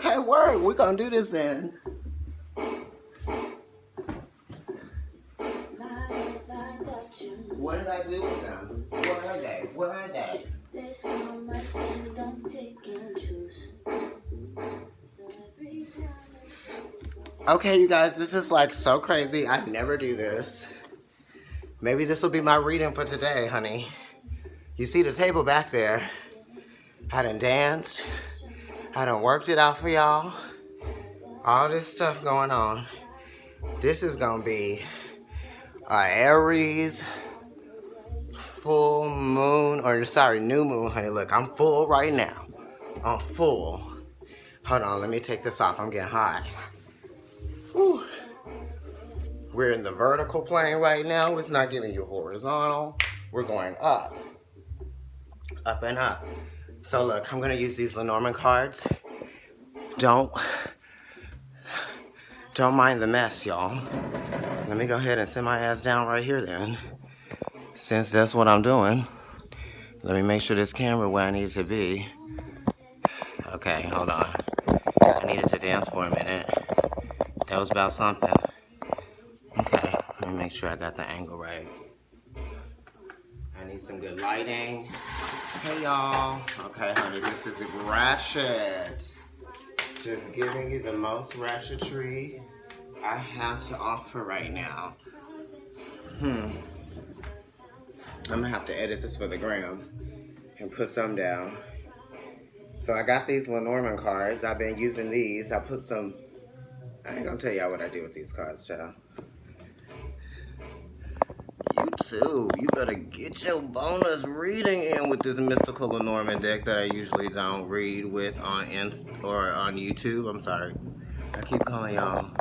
Okay, word. We're gonna do this then. What did I do with them? Where are they? Where are they? Okay, you guys, this is like so crazy. I never do this. Maybe this will be my reading for today, honey. You see the table back there. I done danced. I done worked it out for y'all. All this stuff going on. This is gonna be Aries full moon, or sorry, new moon, honey. Look, I'm full right now. I'm full. Hold on, let me take this off. I'm getting hot. Whew. We're in the vertical plane right now. It's not giving you horizontal. We're going up. Up and up. So look, I'm gonna use these Lenormand cards. Don't mind the mess, y'all. Let me go ahead and sit my ass down right here then. Since that's what I'm doing. Let me make sure this camera where I need to be. Okay, hold on. I needed to dance for a minute. That was about something. Okay, let me make sure I got the angle right. I need some good lighting. Hey y'all. Okay, honey, this is ratchet. Just giving you the most ratchetry I have to offer right now. I'm gonna have to edit this for the gram and put some down. So I got these Lenormand cards. I've been using these. I put some, I ain't gonna tell y'all what I do with these cards, child. You too. You better get your bonus reading in with this mystical Lenormand deck that I usually don't read with on on YouTube. I'm sorry. I keep calling y'all.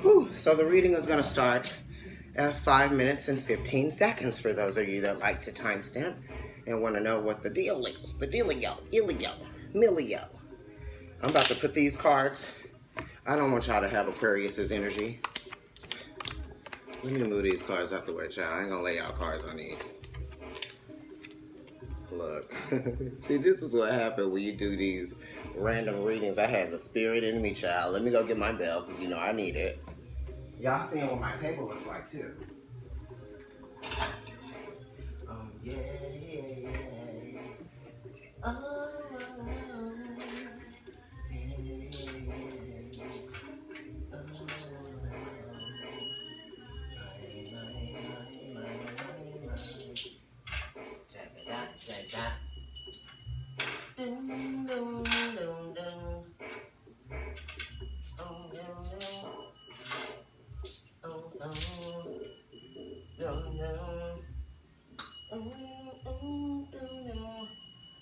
Whew. So the reading is gonna start at 5 minutes and 15 seconds for those of you that like to timestamp and want to know what the deal is. The dealio, illio, millio. I'm about to put these cards. I don't want y'all to have Aquarius's energy. Let me move these cards out the way, child. I ain't gonna lay out cards on these. Look. See, this is what happened when you do these random readings. I had the spirit in me, child. Let me go get my bell, because you know I need it. Y'all seeing what my table looks like, too. Oh, yeah, yeah, yeah. Oh,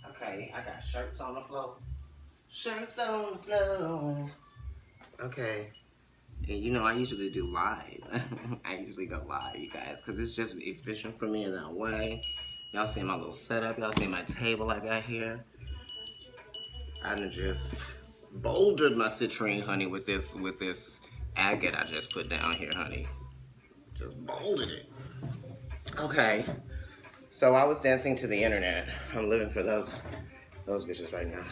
okay, I got shirts on the floor. Shirts on the floor. Okay. And you know, I usually do live. I usually go live, you guys, because it's just efficient for me in that way. Y'all see my little setup. Y'all see my table I got here. I done just bouldered my citrine, honey, with this agate I just put down here, honey. Just bouldered it. Okay. So I was dancing to the internet. I'm living for those bitches right now.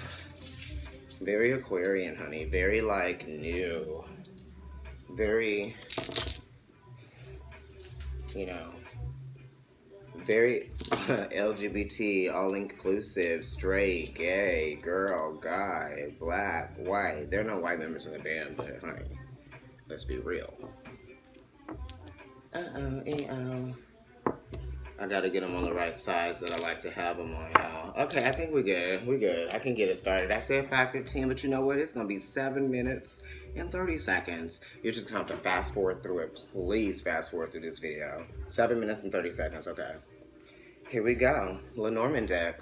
Very Aquarian, honey. Very, like, new. Very, you know, very LGBT, all-inclusive, straight, gay, girl, guy, black, white. There are no white members in the band, but, honey, let's be real. I gotta get them on the right size that I like to have them on, y'all. Okay, I think we're good. We're good. I can get it started. I said 5:15, but you know what? It's gonna be 7 minutes and 30 seconds. You're just gonna have to fast forward through it. Please fast forward through this video. 7 minutes and 30 seconds, okay. Here we go. Lenormand deck.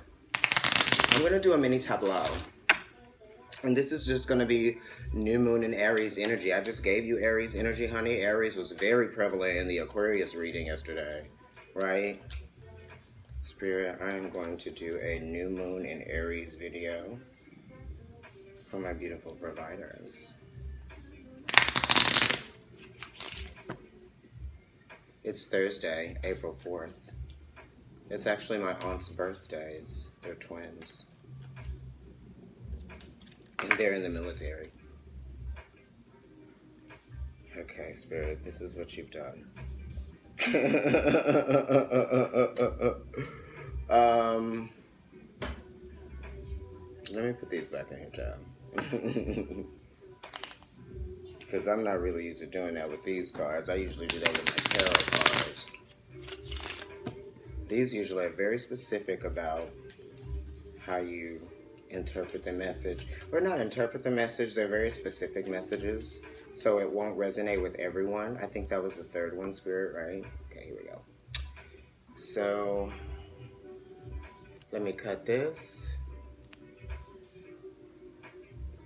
I'm gonna do a mini tableau. And this is just gonna be new moon and Aries energy. I just gave you Aries energy, honey. Aries was very prevalent in the Aquarius reading yesterday. Right? Spirit, I am going to do a new moon in Aries video for my beautiful providers. It's Thursday, April 4th. It's actually my aunt's birthdays. They're twins. And they're in the military. Okay, Spirit, this is what you've done. Let me put these back in here, child. Because I'm not really used to doing that with these cards. I usually do that with my tarot cards. These usually are very specific about how you interpret the message. Or not interpret the message, they're very specific messages. So it won't resonate with everyone. I think that was the third one, Spirit, right? Okay, here we go. So, let me cut this.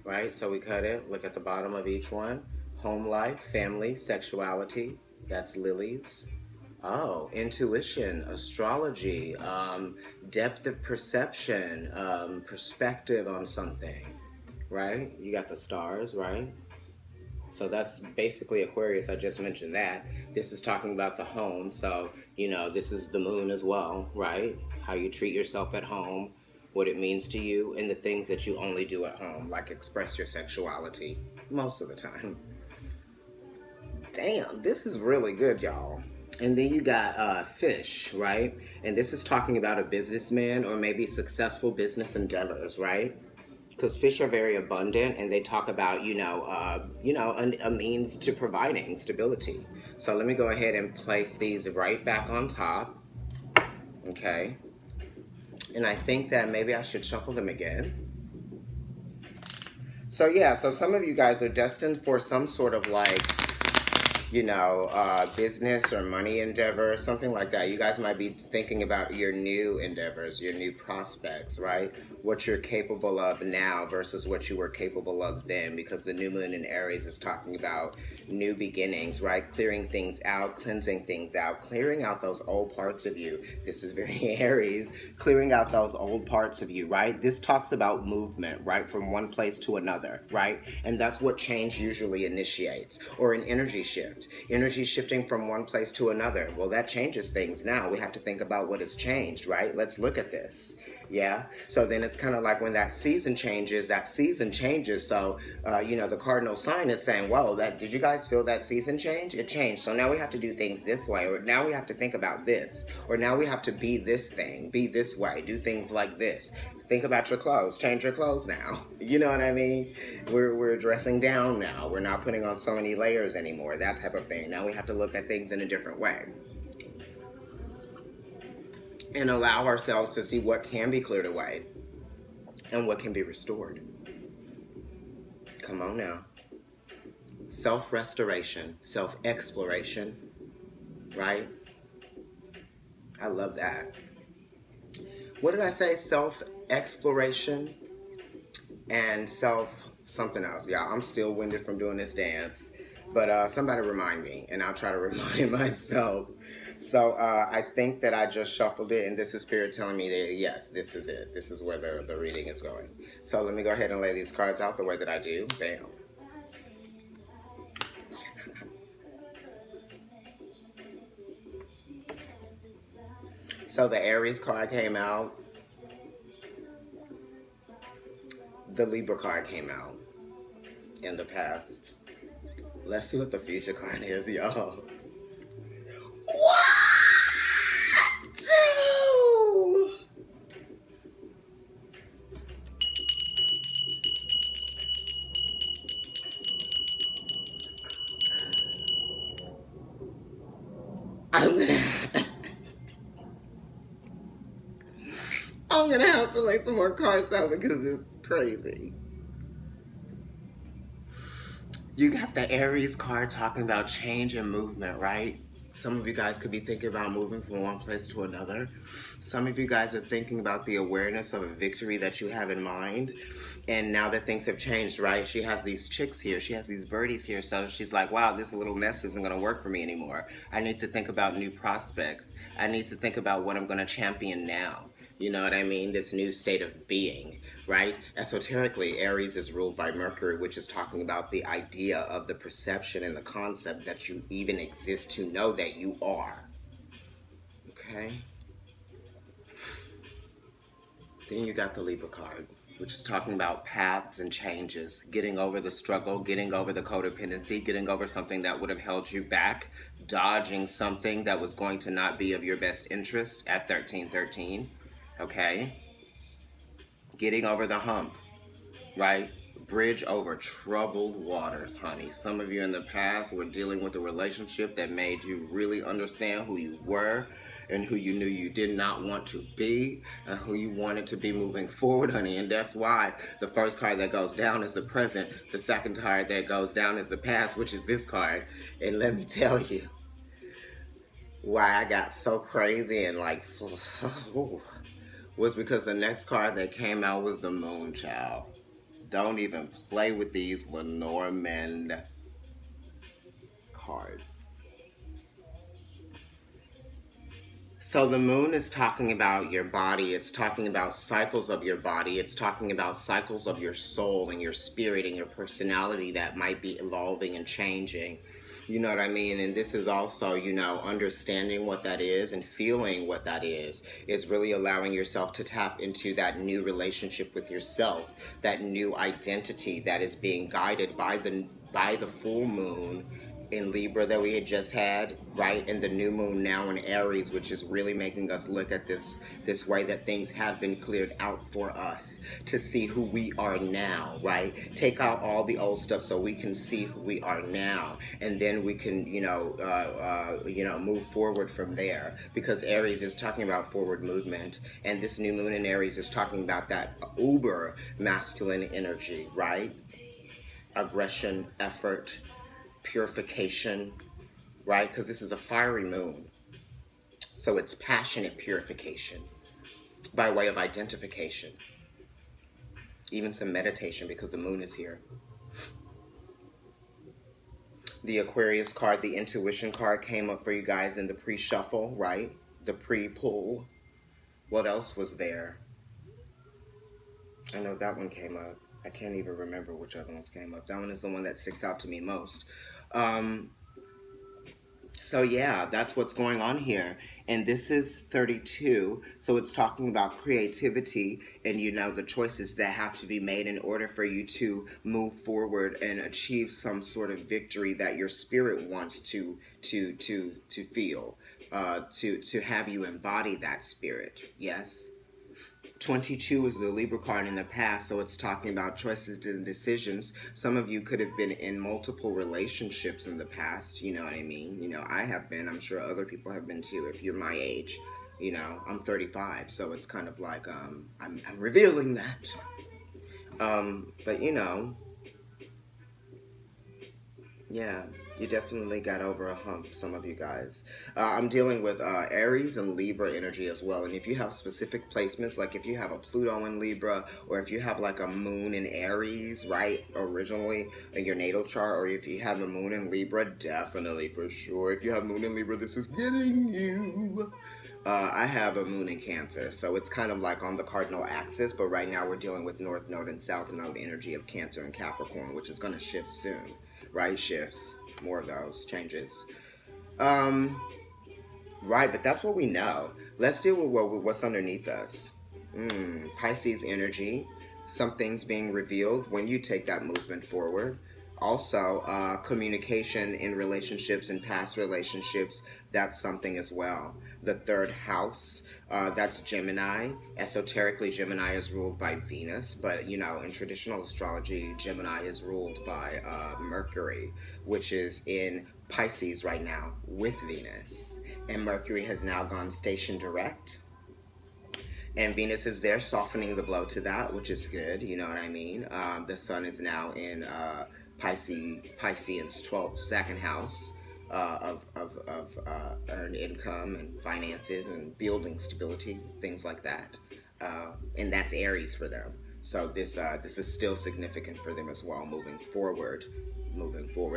Right, so we cut it. Look at the bottom of each one. Home life, family, sexuality. That's lilies. Oh, intuition, astrology, depth of perception, perspective on something, right? You got the stars, right? So that's basically Aquarius. I just mentioned that. This is talking about the home. So, you know, this is the moon as well, right? How you treat yourself at home, what it means to you, and the things that you only do at home, like express your sexuality most of the time. Damn, this is really good, y'all. And then you got fish, right? And this is talking about a businessman or maybe successful business endeavors, right? Because fish are very abundant, and they talk about, a means to providing stability. So let me go ahead and place these right back on top. Okay. And I think that maybe I should shuffle them again. So yeah, so some of you guys are destined for some sort of business or money endeavor, something like that. You guys might be thinking about your new endeavors, your new prospects, right? What you're capable of now versus what you were capable of then, because the new moon in Aries is talking about new beginnings, right? Clearing things out, cleansing things out, clearing out those old parts of you. This is very Aries, clearing out those old parts of you, right? This talks about movement, right? From one place to another, right? And that's what change usually initiates, or an energy shift. Energy shifting from one place to another. Well, that changes things now. We have to think about what has changed, right? Let's look at this. Yeah. So then it's kind of like when that season changes. So, the cardinal sign is saying, whoa, did you guys feel that season change? It changed. So now we have to do things this way, or now we have to think about this, or now we have to be this thing, be this way, do things like this. Think about your clothes. Change your clothes now. You know what I mean? We're dressing down now. We're not putting on so many layers anymore. That type of thing. Now we have to look at things in a different way. And allow ourselves to see what can be cleared away and what can be restored. Come on now. Self-restoration, self-exploration, right? I love that. What did I say? Self-exploration and something else. Yeah, I'm still winded from doing this dance. But somebody remind me, and I'll try to remind myself. So I think that I just shuffled it, and this is Spirit telling me that, yes, this is it. This is where the reading is going. So let me go ahead and lay these cards out the way that I do. Bam. So the Aries card came out. The Libra card came out in the past. Let's see what the future card is, y'all. What? I'm gonna have to lay some more cards out because it's crazy. You got the Aries card talking about change and movement, right? Some of you guys could be thinking about moving from one place to another. Some of you guys are thinking about the awareness of a victory that you have in mind. And now that things have changed, right? She has these chicks here. She has these birdies here. So she's like, wow, this little mess isn't going to work for me anymore. I need to think about new prospects. I need to think about what I'm going to champion now. You know what I mean? This new state of being, right? Esoterically, Aries is ruled by Mercury, which is talking about the idea of the perception and the concept that you even exist to know that you are. Okay? Then you got the Libra card, which is talking about paths and changes, getting over the struggle, getting over the codependency, getting over something that would have held you back, dodging something that was going to not be of your best interest at 1313, okay? Getting over the hump, right? Bridge over troubled waters, honey. Some of you in the past were dealing with a relationship that made you really understand who you were and who you knew you did not want to be and who you wanted to be moving forward, honey. And that's why the first card that goes down is the present. The second card that goes down is the past, which is this card. And let me tell you why I got so crazy and like, was because the next card that came out was the Moon, child. Don't even play with these Lenormand cards. So the moon is talking about your body. It's talking about cycles of your body. It's talking about cycles of your soul and your spirit and your personality that might be evolving and changing. You know what I mean? And this is also, you know, understanding what that is and feeling what that is really allowing yourself to tap into that new relationship with yourself, that new identity that is being guided by the full moon in Libra that we had just had, right? And the new moon now in Aries, which is really making us look at this way that things have been cleared out for us to see who we are now, right? Take out all the old stuff so we can see who we are now, and then we can, move forward from there. Because Aries is talking about forward movement, and this new moon in Aries is talking about that uber masculine energy, right? Aggression, effort, purification, right? Because this is a fiery moon. So it's passionate purification by way of identification. Even some meditation because the moon is here. The Aquarius card, the intuition card came up for you guys in the pre-shuffle, right? The pre-pull. What else was there? I know that one came up. I can't even remember which other ones came up. That one is the one that sticks out to me most. So yeah, that's what's going on here. And this is 32, so it's talking about creativity and, you know, the choices that have to be made in order for you to move forward and achieve some sort of victory that your spirit wants to feel, to have you embody that spirit. Yes. 22 is the Libra card in the past, so it's talking about choices and decisions. Some of you could have been in multiple relationships in the past, you know what I mean? You know, I have been, I'm sure other people have been too, if you're my age. You know, I'm 35, so it's kind of like, I'm revealing that. But you know, yeah, you definitely got over a hump, some of you guys. I'm dealing with Aries and Libra energy as well. And if you have specific placements, like if you have a Pluto in Libra, or if you have like a moon in Aries, right, originally in your natal chart, or if you have a moon in Libra, definitely for sure. If you have moon in Libra, this is getting you. I have a moon in Cancer, so it's kind of like on the cardinal axis, but right now we're dealing with North Node and South Node energy of Cancer and Capricorn, which is going to shift soon. Right, shifts, more of those changes. Right, but that's what we know. Let's deal with what's underneath us. Pisces energy, something's being revealed when you take that movement forward. Also, communication in relationships and past relationships, that's something as well. The third house, that's Gemini. Esoterically, Gemini is ruled by Venus, but you know, in traditional astrology, Gemini is ruled by Mercury, which is in Pisces right now with Venus. And Mercury has now gone station direct. And Venus is there softening the blow to that, which is good, you know what I mean? The sun is now in Piscean's 12th, second house of earned income and finances and building stability, things like that. And that's Aries for them. So this is still significant for them as well, moving forward,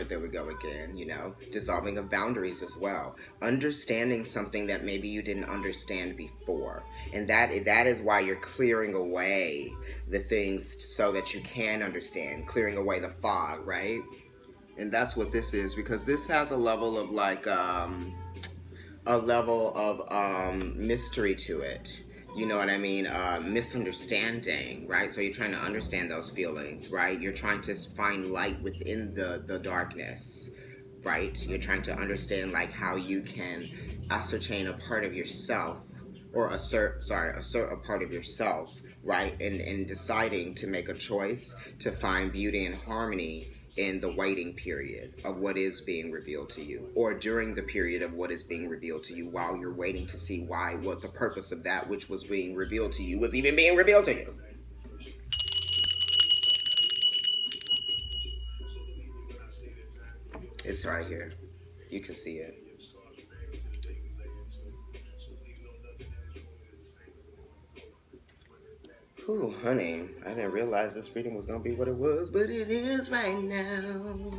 there we go again, you know, dissolving of boundaries as well, understanding something that maybe you didn't understand before, and that is why you're clearing away the things so that you can understand, clearing away the fog, right? And that's what this is, because this has a level of like mystery to it. you know what I mean, misunderstanding, right? So you're trying to understand those feelings, right? You're trying to find light within the darkness, right? You're trying to understand like how you can ascertain a part of yourself, or assert a part of yourself, right? And deciding to make a choice to find beauty and harmony in the waiting period of what is being revealed to you, or during the period of what is being revealed to you, while you're waiting to see what the purpose of that which was being revealed to you was even being revealed to you. It's right here. You can see it. Ooh, honey, I didn't realize this reading was going to be what it was, but it is right now.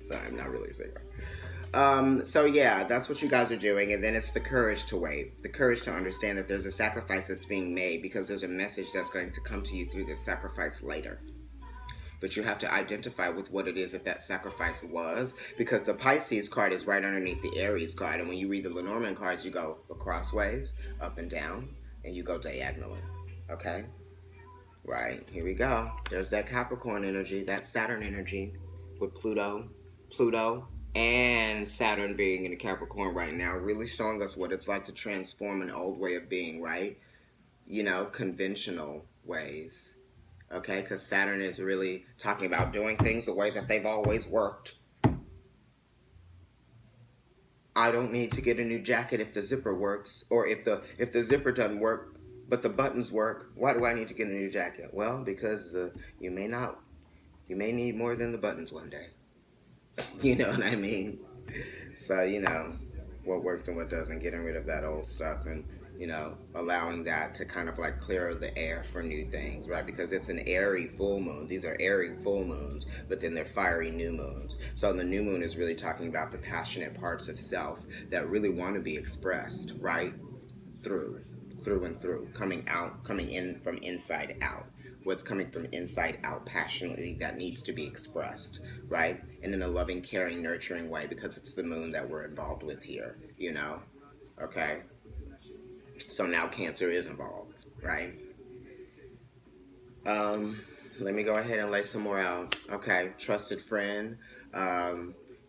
Sorry, I'm not really a singer. So yeah, that's what you guys are doing, and then it's the courage to wait, the courage to understand that there's a sacrifice that's being made, because there's a message that's going to come to you through this sacrifice later. But you have to identify with what it is that sacrifice was, because the Pisces card is right underneath the Aries card, and when you read the Lenormand cards, you go crossways, up and down, and you go diagonally. Okay? Right, here we go. There's that Capricorn energy, that Saturn energy, with Pluto, and Saturn being in the Capricorn right now, really showing us what it's like to transform an old way of being, right? You know, conventional ways. Okay, because Saturn is really talking about doing things the way that they've always worked. I don't need to get a new jacket if the zipper works, or if the zipper doesn't work, but the buttons work. Why do I need to get a new jacket? Well, because you may need more than the buttons one day. You know what I mean? So, you know, what works and what doesn't, getting rid of that old stuff, and, you know, allowing that to kind of like clear the air for new things, right? Because it's an airy full moon. These are airy full moons, but then they're fiery new moons. So the new moon is really talking about the passionate parts of self that really want to be expressed, right? Through and through, coming in from inside out. What's coming from inside out passionately that needs to be expressed, right? And in a loving, caring, nurturing way, because it's the moon that we're involved with here, you know? Okay? So now Cancer is involved, right? Let me go ahead and lay some more out. Okay, trusted friend.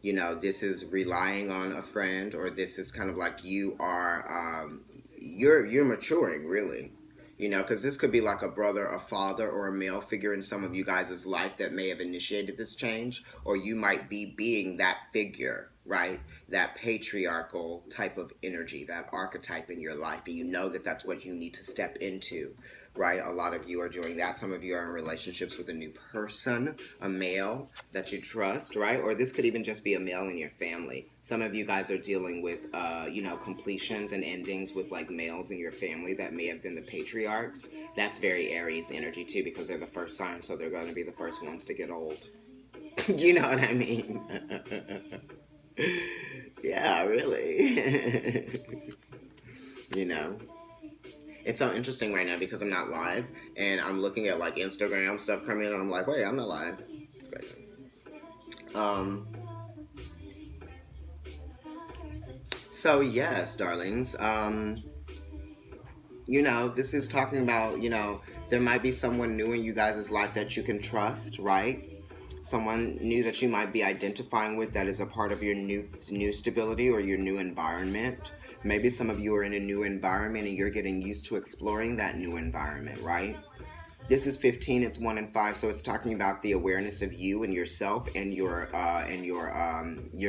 You know, this is relying on a friend, or this is kind of like you are, you're maturing, really. You know, because this could be like a brother, a father, or a male figure in some of you guys' life that may have initiated this change, or you might be being that figure, right? That patriarchal type of energy, that archetype in your life, and you know that that's what you need to step into, right? A lot of you are doing that. Some of you are in relationships with a new person, a male that you trust, right? Or this could even just be a male in your family. Some of you guys are dealing with, you know, completions and endings with like males in your family that may have been the patriarchs. That's very Aries energy too, because they're the first sign, so they're going to be the first ones to get old. You know what I mean? Yeah, really. You know? It's so interesting right now because I'm not live, and I'm looking at like Instagram stuff coming in, and I'm like, wait, I'm not live. It's crazy. So yes, darlings. You know, this is talking about, you know, there might be someone new in you guys' life that you can trust, right? Someone new that you might be identifying with that is a part of your new stability or your new environment. Maybe some of you are in a new environment and you're getting used to exploring that new environment, right? This is 15, it's 1 and 5, so it's talking about the awareness of you and yourself and your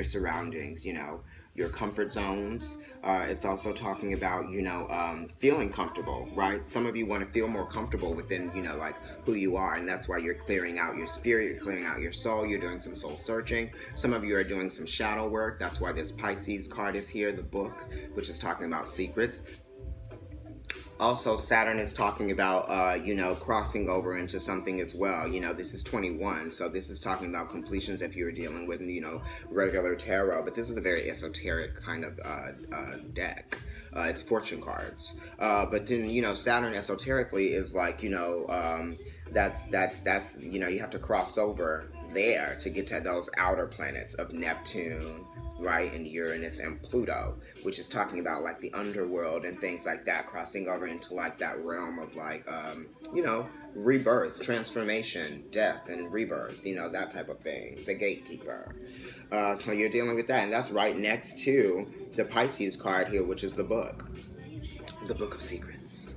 surroundings, you know, your comfort zones. It's also talking about, you know, feeling comfortable, right? Some of you want to feel more comfortable within, you know, like who you are, and that's why you're clearing out your spirit, you're clearing out your soul, you're doing some soul searching. Some of you are doing some shadow work. That's why this Pisces card is here, the book, which is talking about secrets. Also, Saturn is talking about, you know, crossing over into something as well. You know, this is 21, so this is talking about completions if you're dealing with, you know, regular tarot. But this is a very esoteric kind of deck. It's fortune cards. But then, you know, Saturn esoterically is like, you know, that's you know, you have to cross over there to get to those outer planets of Neptune, right? And Uranus and Pluto, which is talking about like the underworld and things like that, crossing over into like that realm of like, you know, rebirth, transformation, death, and rebirth, you know, that type of thing. The gatekeeper. So you're dealing with that, and that's right next to the Pisces card here, which is the book of secrets.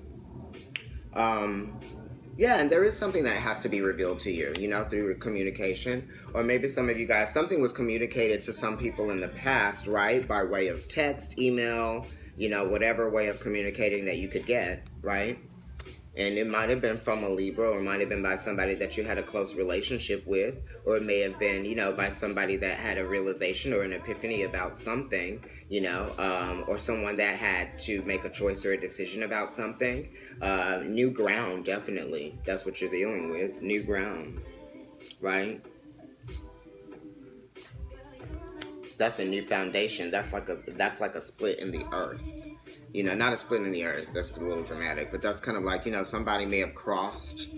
Yeah, and there is something that has to be revealed to you, you know, through communication. Or maybe some of you guys, something was communicated to some people in the past, right? By way of text, email, you know, whatever way of communicating that you could get, right? And it might have been from a Libra, or it might have been by somebody that you had a close relationship with, or it may have been, you know, by somebody that had a realization or an epiphany about something, you know, or someone that had to make a choice or a decision about something. New ground, definitely. That's what you're dealing with. New ground, right? That's a new foundation. That's like a split in the earth. You know, not a split in the earth. That's a little dramatic, but that's kind of like, you know, somebody may have crossed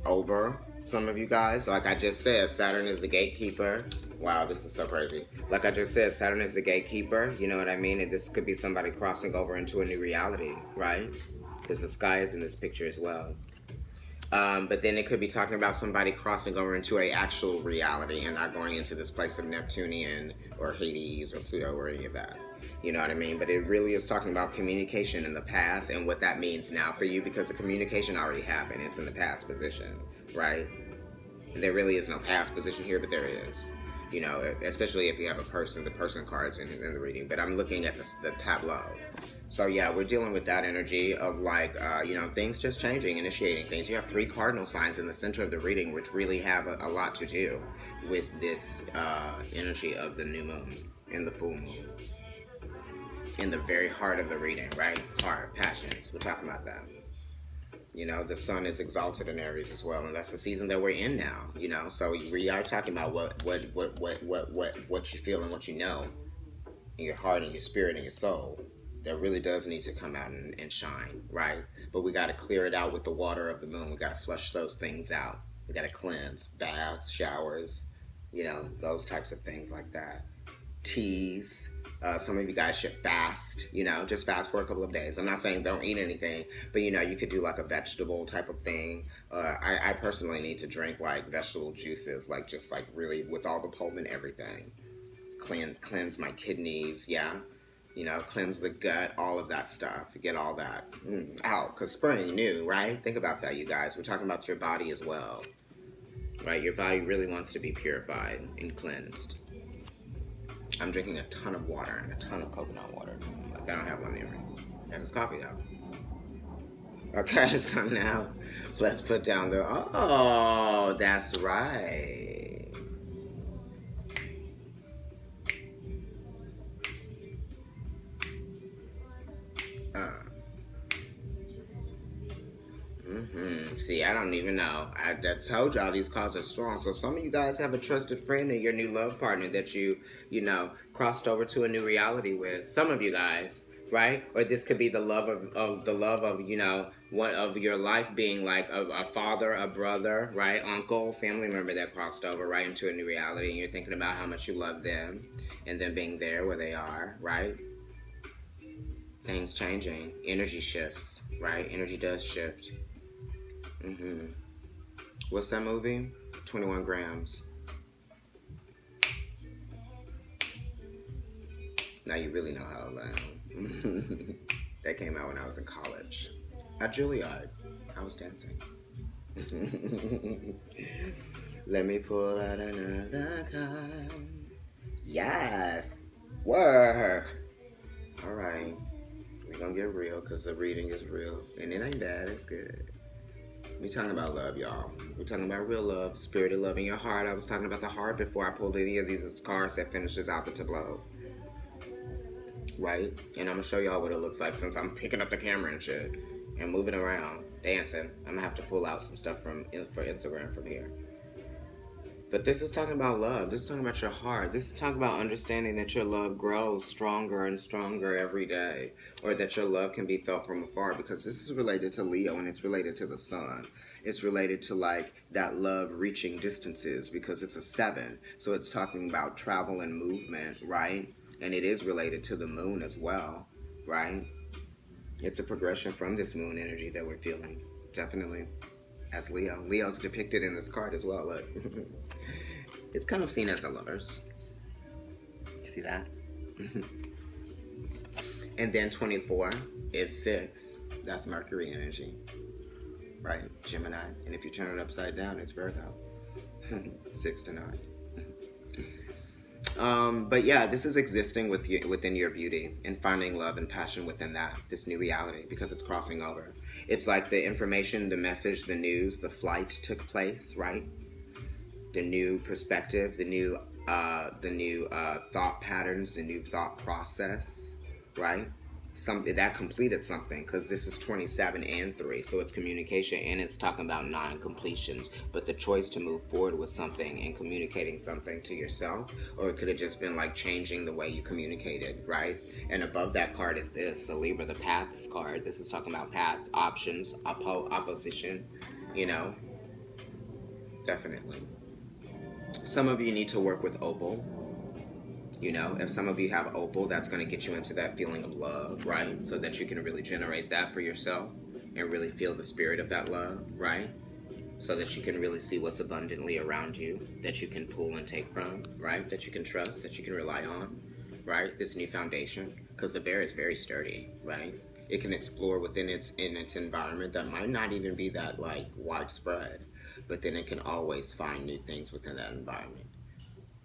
over some of you guys. Like I just said, Saturn is the gatekeeper. Wow, this is so crazy. Like I just said, Saturn is the gatekeeper. You know what I mean? And this could be somebody crossing over into a new reality, right? Because the sky is in this picture as well. But then it could be talking about somebody crossing over into a actual reality and not going into this place of Neptunian or Hades or Pluto or any of that. You know what I mean? But it really is talking about communication in the past and what that means now for you, because the communication already happened. It's in the past position, right? There really is no past position here, but there is. You know, especially if you have a person, the person cards in the reading. But I'm looking at the tableau. So yeah, we're dealing with that energy of like, you know, things just changing, initiating things. You have 3 cardinal signs in the center of the reading, which really have a lot to do with this energy of the new moon and the full moon. In the very heart of the reading, right? Heart, passions. We're talking about that. You know, the sun is exalted in Aries as well, and that's the season that we're in now. You know, so we are talking about what you feel and what you know in your heart and your spirit and your soul. That really does need to come out and shine, right? But we got to clear it out with the water of the moon. We got to flush those things out. We got to cleanse, baths, showers, you know, those types of things like that. Teas. Some of you guys should fast, you know, just fast for a couple of days. I'm not saying don't eat anything, but, you know, you could do like a vegetable type of thing. I personally need to drink like vegetable juices, like just like really with all the pulp and everything. Cleanse my kidneys, yeah. You know, cleanse the gut, all of that stuff. Get all that out, because spring, new, right? Think about that, you guys. We're talking about your body as well, right? Your body really wants to be purified and cleansed. I'm drinking a ton of water and a ton of coconut water. Like, I don't have one near me. That's coffee, though. Okay, so now let's put down the... Oh, that's right. See, I don't even know. I told y'all these cards are strong. So some of you guys have a trusted friend or your new love partner that you know, crossed over to a new reality with. Some of you guys, right? Or this could be the love of you know, one of your life being like a father, a brother, right? Uncle, family member that crossed over right into a new reality, and you're thinking about how much you love them and them being there where they are, right? Things changing, energy shifts, right? Energy does shift. What's that movie? 21 Grams. Now you really know how old I am. That came out when I was in college. At Juilliard. I was dancing. Let me pull out another card. Yes. Work. Alright. We're gonna get real, because the reading is real. And it ain't bad. It's good. We're talking about love, y'all. We're talking about real love, spirited love in your heart. I was talking about the heart before I pulled any of these cards that finishes out the tableau. Right? And I'm going to show y'all what it looks like since I'm picking up the camera and shit. And moving around, dancing. I'm going to have to pull out some stuff for Instagram from here. But this is talking about love. This is talking about your heart. This is talking about understanding that your love grows stronger and stronger every day. Or that your love can be felt from afar. Because this is related to Leo, and it's related to the sun. It's related to like that love reaching distances, because it's a 7. So it's talking about travel and movement, right? And it is related to the moon as well, right? It's a progression from this moon energy that we're feeling, definitely, as Leo. Leo's depicted in this card as well, look. It's kind of seen as a lovers. See that? And then 24 is 6. That's Mercury energy, right? Gemini. And if you turn it upside down, it's Virgo. 6 to 9. But yeah, this is existing within your beauty and finding love and passion within that, this new reality, because it's crossing over. It's like the information, the message, the news, the flight took place, right? The new perspective, the new thought patterns, the new thought process, right? Something that completed something, because this is 27 and 3, so it's communication, and it's talking about non-completions, but the choice to move forward with something and communicating something to yourself, or it could have just been like changing the way you communicated, right? And above that card is this, the Libra, the paths card. This is talking about paths, options, opposition, you know, definitely. Some of you need to work with opal. You know, if some of you have opal, that's going to get you into that feeling of love, right? So that you can really generate that for yourself and really feel the spirit of that love, right? So that you can really see what's abundantly around you, that you can pull and take from, right? That you can trust, that you can rely on, right? This new foundation, because the bear is very sturdy, right? It can explore within its environment that might not even be that like widespread, but then it can always find new things within that environment.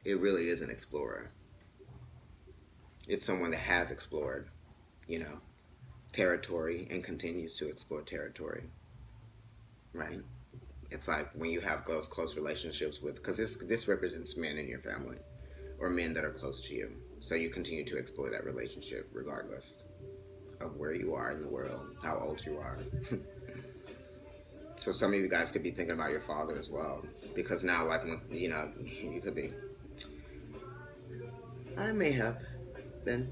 It really is an explorer. It's someone that has explored, you know, territory and continues to explore territory, right? It's like when you have those close relationships with, because this represents men in your family or men that are close to you. So you continue to explore that relationship regardless of where you are in the world, how old you are. So some of you guys could be thinking about your father as well, because now, like, you know, you could be. I may have been.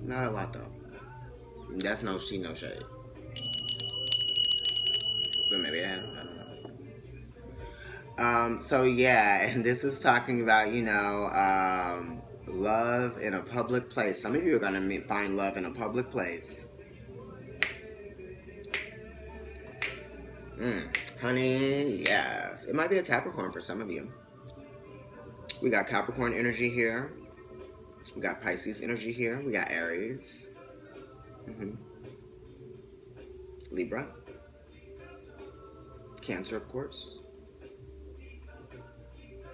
Not a lot, though. That's no shade. But maybe I don't know. So yeah, and this is talking about, you know, love in a public place. Some of you are going to find love in a public place. Honey, yes. It might be a Capricorn for some of you. We got Capricorn energy here. We got Pisces energy here. We got Aries. Libra. Cancer, of course.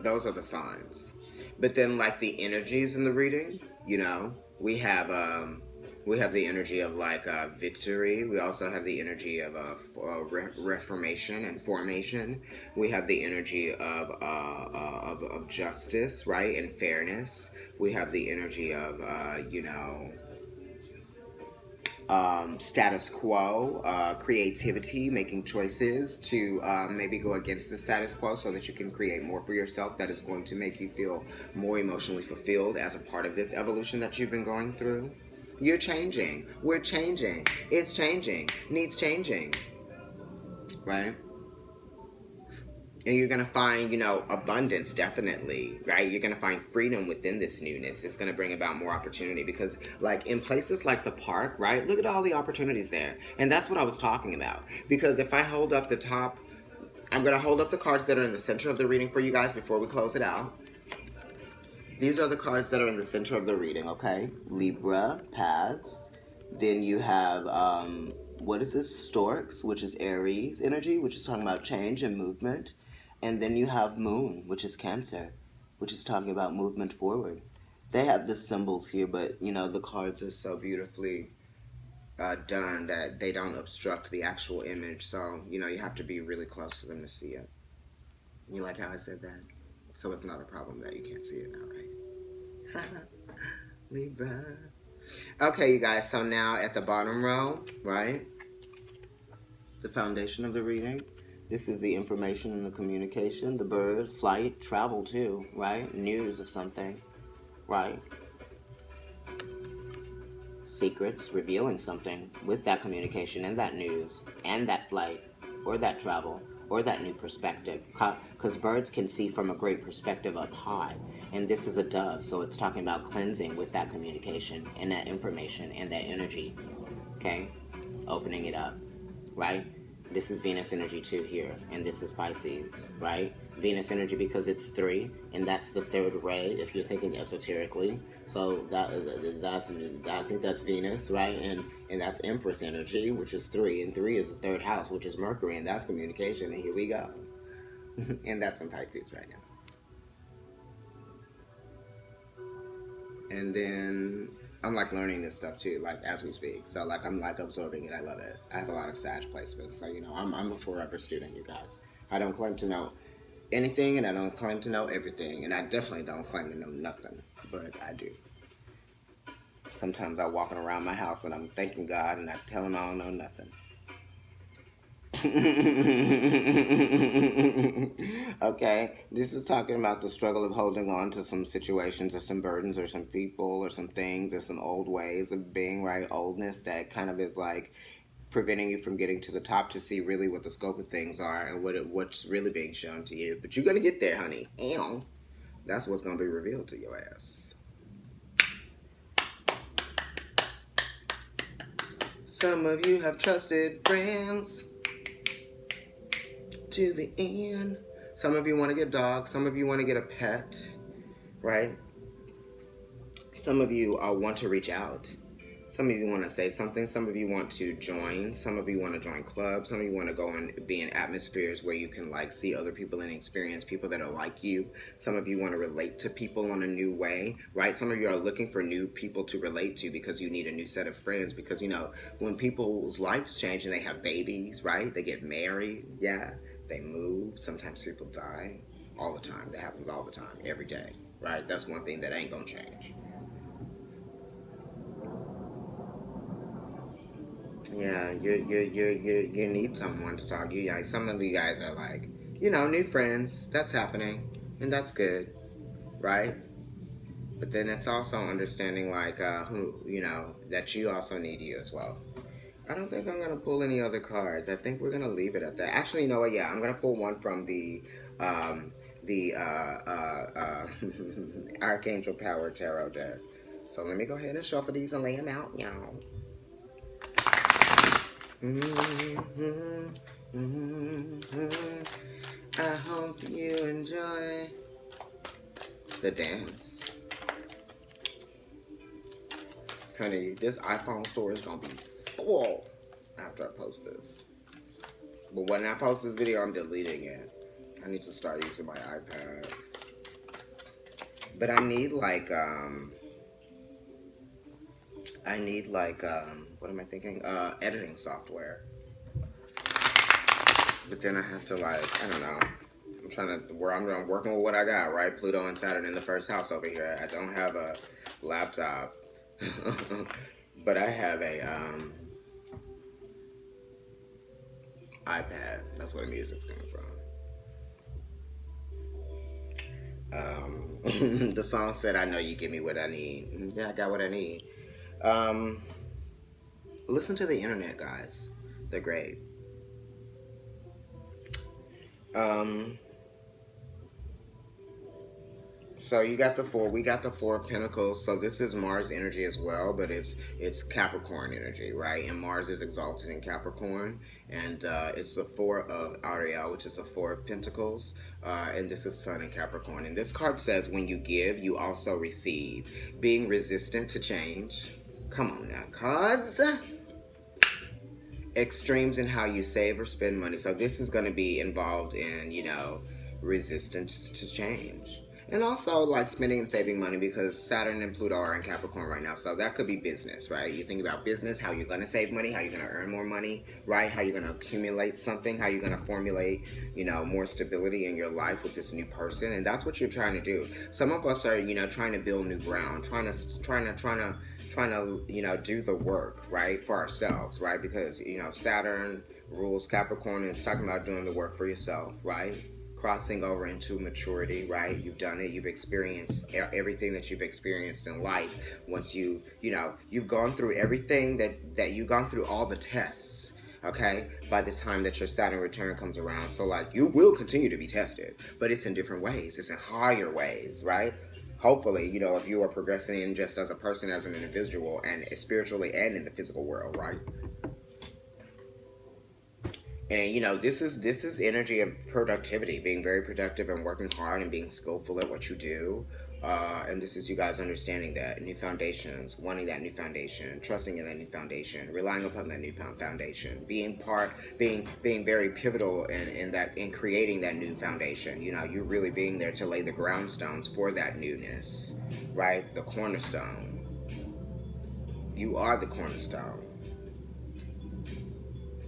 Those are the signs. But then, like, the energies in the reading, you know, we have the energy of like victory. We also have the energy of reformation and formation. We have the energy of justice, right, and fairness. We have the energy of you know, status quo, creativity, making choices to maybe go against the status quo so that you can create more for yourself that is going to make you feel more emotionally fulfilled as a part of this evolution that you've been going through. You're changing. We're changing. It's changing. Needs changing. Right? And you're going to find, you know, abundance, definitely, right? You're going to find freedom within this newness. It's going to bring about more opportunity because, like, in places like the park, right? Look at all the opportunities there. And that's what I was talking about. Because if I hold up the top, I'm going to hold up the cards that are in the center of the reading for you guys before we close it out. These are the cards that are in the center of the reading, okay? Libra, paths. Then you have, what is this? Storks, which is Aries energy, which is talking about change and movement. And then you have Moon, which is Cancer, which is talking about movement forward. They have the symbols here, but, you know, the cards are so beautifully done that they don't obstruct the actual image. So, you know, you have to be really close to them to see it. You like how I said that? So it's not a problem that you can't see it now, right? Libra. Okay, you guys, so now at the bottom row, right? The foundation of the reading. This is the information and the communication, the bird, flight, travel too, right? News of something, right? Secrets, revealing something with that communication and that news and that flight or that travel or that new perspective. Because birds can see from a great perspective up high. And this is a dove, so it's talking about cleansing with that communication and that information and that energy, okay? Opening it up, right? This is Venus energy too here, and this is Pisces, right? Venus energy because it's 3, and that's the 3rd ray if you're thinking esoterically. So that's I think that's Venus, right? And that's Empress energy, which is 3, and 3 is the 3rd house, which is Mercury, and that's communication. And here we go, and that's in Pisces right now. And then I'm like learning this stuff too, like as we speak. So like I'm like absorbing it. I love it. I have a lot of Sag placements, so you know I'm a forever student, you guys. I don't claim to know anything, and I don't claim to know everything, and I definitely don't claim to know nothing, but I do. Sometimes I'm walking around my house and I'm thanking God, and I tell him I don't know nothing. Okay, this is talking about the struggle of holding on to some situations or some burdens or some people or some things or some old ways of being, right? Oldness that kind of is like preventing you from getting to the top to see really what the scope of things are and what's really being shown to you. But you're gonna get there, honey. And that's what's gonna be revealed to your ass. Some of you have trusted friends to the end. Some of you want to get dogs. Some of you want to get a pet, right? Some of you want to reach out. Some of you want to say something. Some of you want to join. Some of you want to join clubs. Some of you want to go and be in atmospheres where you can like see other people and experience people that are like you. Some of you want to relate to people in a new way, right? Some of you are looking for new people to relate to because you need a new set of friends. Because, you know, when people's lives change and they have babies, right? They get married, yeah. They move. Sometimes people die. All the time. That happens all the time. Every day, right? That's one thing that ain't gonna change. Yeah, you need someone to talk. You guys, some of you guys are like, you know, new friends. That's happening, and that's good, right? But then it's also understanding like who, you know, that you also need you as well. I don't think I'm gonna pull any other cards. I think we're gonna leave it at that. Actually, you know what? Yeah, I'm gonna pull one from um, the Archangel Power Tarot deck. So let me go ahead and shuffle these and lay them out, y'all. I hope you enjoy the dance. Honey, this iPhone store is gonna be full after I post this. But when I post this video, I'm deleting it. I need to start using my iPad. But I need like what am I thinking? Editing software. But then I have to like, I don't know. I'm working with what I got, right? Pluto and Saturn in the first house over here. I don't have a laptop. But I have a iPad. That's where the music's coming from. The song said, I know you give me what I need. Yeah, I got what I need. Listen to the internet, guys. They're great. So you got the 4, we got the 4 of Pentacles. So this is Mars energy as well, but it's Capricorn energy, right? And Mars is exalted in Capricorn, and it's the 4 of Ariel, which is the 4 of Pentacles, and this is Sun in Capricorn. And this card says, when you give, you also receive. Being resistant to change. Come on now, cards. Extremes in how you save or spend money. So this is going to be involved in, you know, resistance to change. And also like spending and saving money, because Saturn and Pluto are in Capricorn right now. So that could be business, right? You think about business, how you're going to save money, how you're going to earn more money, right? How you're going to accumulate something, how you're going to formulate, you know, more stability in your life with this new person. And that's what you're trying to do. Some of us are, you know, trying to build new ground, trying to, you know, do the work, right, for ourselves, right? Because, you know, Saturn rules Capricorn, and it's talking about doing the work for yourself, right? Crossing over into maturity, right? You've done it. You've experienced everything that you've experienced in life. Once you know, you've gone through everything that you've gone through, all the tests, okay, by the time that your Saturn return comes around. So like, you will continue to be tested, but it's in different ways. It's in higher ways, right? Hopefully, you know, if you are progressing in just as a person, as an individual, and spiritually and in the physical world, right? And you know, this is energy of productivity, being very productive and working hard and being skillful at what you do. And this is you guys understanding that new foundations, wanting that new foundation, trusting in that new foundation, relying upon that new foundation, being very pivotal in creating that new foundation. You know, you really being there to lay the groundstones for that newness, right? The cornerstone. You are the cornerstone,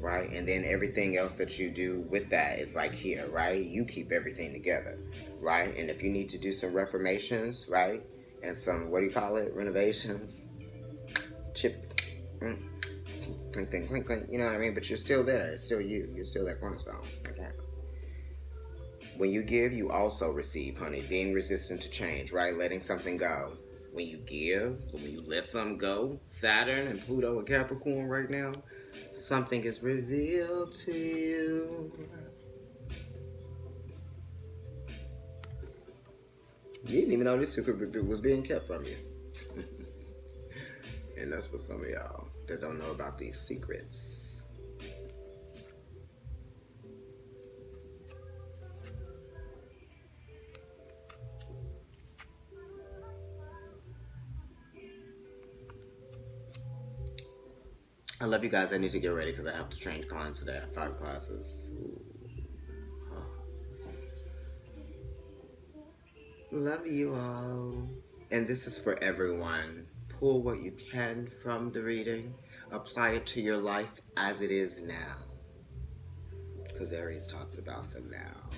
right? And then everything else that you do with that is like here, right? You keep everything together, right? And if you need to do some reformations, right? And some, what do you call it? Renovations, chip, clink, clink, clink, clink, you know what I mean? But you're still there. It's still you. You're still that cornerstone. Okay. When you give, you also receive, honey. Being resistant to change, right? Letting something go. When you give, when you let something go, Saturn and Pluto and Capricorn right now, something is revealed to you. You didn't even know this secret was being kept from you. And that's for some of y'all that don't know about these secrets. I love you guys. I need to get ready because I have to train clients today. I have 5 classes. Oh. Love you all. And this is for everyone. Pull what you can from the reading. Apply it to your life as it is now. Because Aries talks about the now.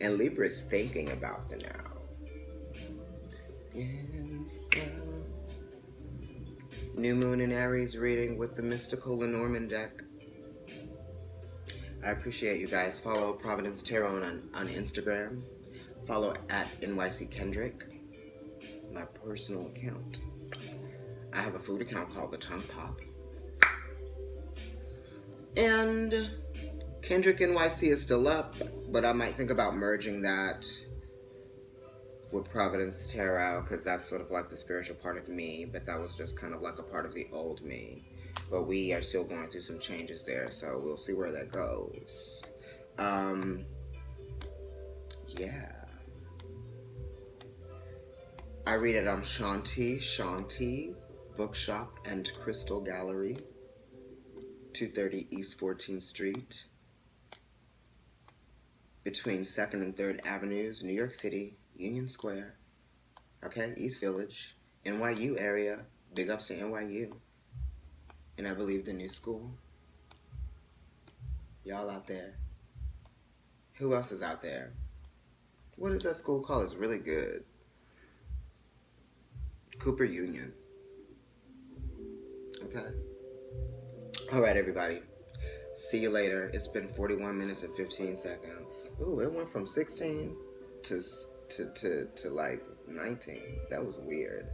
And Libra is thinking about the now. New Moon in Aries reading with the mystical Lenormand deck. I appreciate you guys. Follow Providence Tarot on Instagram. Follow at NYC Kendrick, my personal account. I have a food account called The Tongue Pop. And Kendrick NYC is still up, but I might think about merging that with Providence Tarot, because that's sort of like the spiritual part of me, but that was just kind of like a part of the old me. But we are still going through some changes there, so we'll see where that goes. Yeah. I read at Shanti Bookshop and Crystal Gallery, 230 East 14th Street, between 2nd and 3rd Avenues, New York City, Union Square, okay, East Village, NYU area, big ups to NYU, and I believe the new school. Y'all out there. Who else is out there? What is that school called? It's really good. Cooper Union. Okay. All right, everybody. See you later. It's been 41 minutes and 15 seconds. Ooh, it went from 16 to like 19. That was weird.